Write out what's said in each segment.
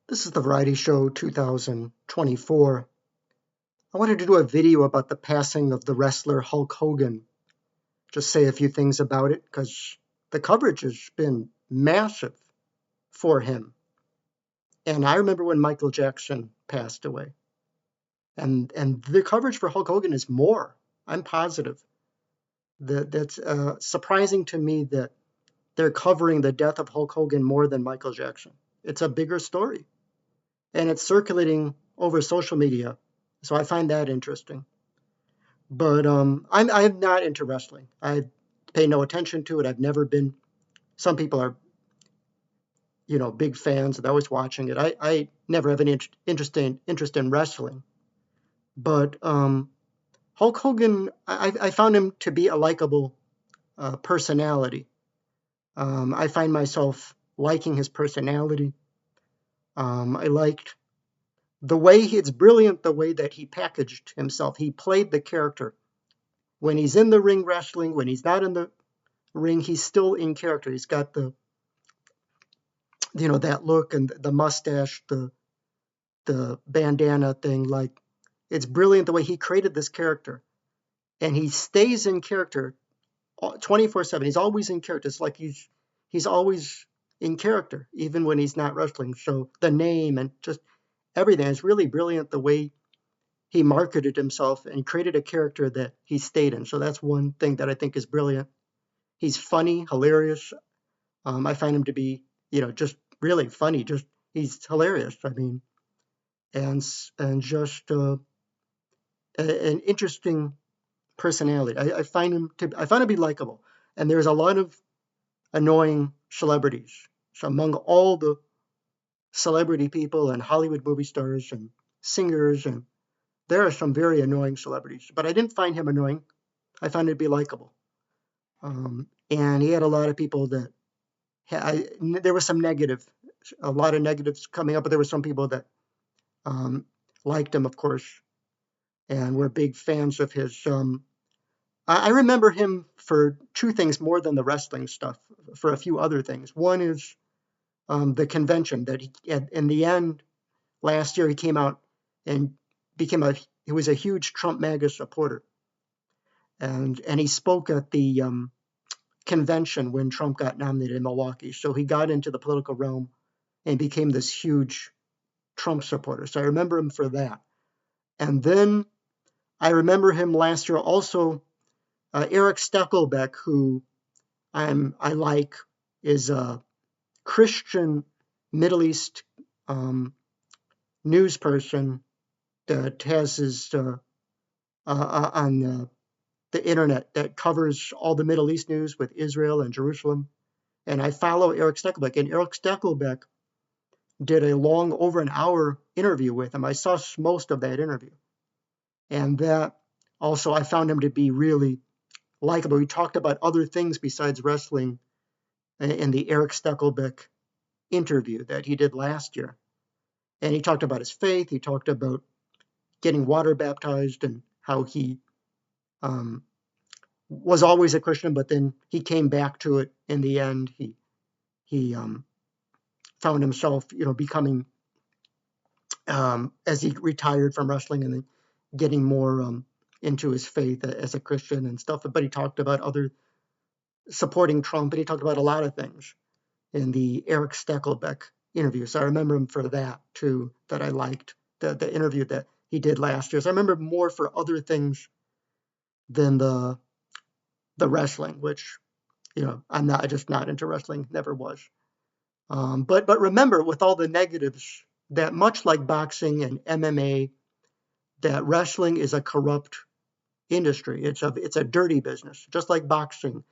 This is the Variety Show 2024. I wanted to do a video about the passing of the wrestler Hulk Hogan. Just say a few things about it because the coverage has been massive for him. And I remember when Michael Jackson passed away. And the coverage for Hulk Hogan is more. I'm positive. That's surprising to me that they're covering the death of Hulk Hogan more than Michael Jackson. It's a bigger story. And it's circulating over social media. So I find that interesting. But I'm not into wrestling. I pay no attention to it. I've never been. Some people are, big fans. They're always watching it. I never have any interest in wrestling. But Hulk Hogan, I found him to be a likable personality. I find myself liking his personality. I liked it's brilliant the way that he packaged himself. He played the character. When he's in the ring wrestling, when he's not in the ring, he's still in character. He's got that look and the mustache, the bandana thing. Like, it's brilliant the way he created this character. And he stays in character 24/7. He's always in character. It's like he's always in character, even when he's not wrestling. So the name and just everything is really brilliant the way he marketed himself and created a character that he stayed in. So that's one thing that I think is brilliant. He's funny, hilarious. I find him to be, just really funny. Just he's hilarious. I mean, and just an interesting personality. I find him to be likable. And there's a lot of annoying celebrities. So among all the celebrity people and Hollywood movie stars and singers, and there are some very annoying celebrities. But I didn't find him annoying. I found him to be likable. And he had a lot of people that there was a lot of negatives coming up, but there were some people that liked him, of course, and were big fans of his. I remember him for two things more than the wrestling stuff, for a few other things. One is the convention that in the end, last year, he came out and he was a huge Trump MAGA supporter. And he spoke at the convention when Trump got nominated in Milwaukee. So he got into the political realm and became this huge Trump supporter. So I remember him for that. And then I remember him last year also, Eric Steckelbeck, who I like, is a Christian Middle East news person that has his on the internet that covers all the Middle East news with Israel and Jerusalem. And I follow Eric Steckelbeck. And Eric Steckelbeck did a long, over an hour interview with him. I saw most of that interview. And that also, I found him to be really likable. He talked about other things besides wrestling in the Eric Steckelbeck interview that he did last year. And he talked about his faith. He talked about getting water baptized and how he was always a Christian, but then he came back to it in the end. He found himself, becoming, as he retired from wrestling and then getting more into his faith as a Christian and stuff. But he talked about other supporting Trump, and he talked about a lot of things in the Eric Steckelbeck interview. So I remember him for that too, that I liked, the interview that he did last year. So I remember more for other things than the wrestling, which, I'm just not into wrestling, never was. But remember, with all the negatives, that much like boxing and MMA, that wrestling is a corrupt industry. It's a dirty business, just like boxing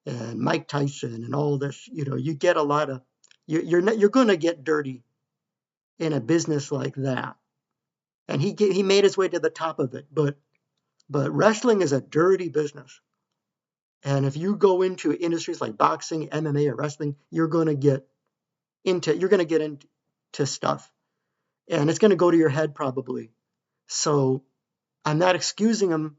and Mike Tyson and all this. You get a lot of you're going to get dirty in a business like that. And he made his way to the top of it, but wrestling is a dirty business. And if you go into industries like boxing, MMA, or wrestling, you're going to get into stuff, and it's going to go to your head probably. So I'm not excusing him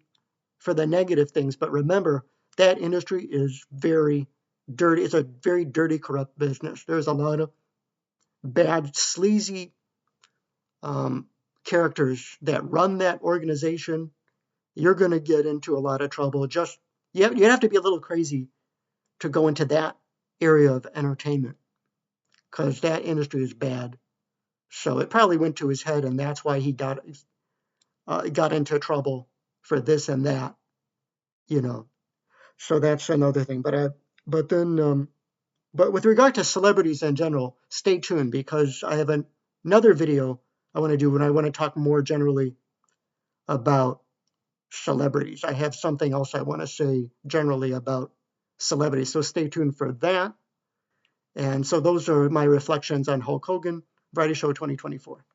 for the negative things, but remember, that industry is very dirty. It's a very dirty, corrupt business. There's a lot of bad, sleazy characters that run that organization, you're going to get into a lot of trouble. Just you have to be a little crazy to go into that area of entertainment, because that industry is bad. So it probably went to his head, and that's why he got into trouble for this and that, you know. So that's another thing. But then, but with regard to celebrities in general, stay tuned, because I have another video I want to do when I want to talk more generally about celebrities. I have something else I want to say generally about celebrities. So stay tuned for that. And so those are my reflections on Hulk Hogan, Variety Show 2024.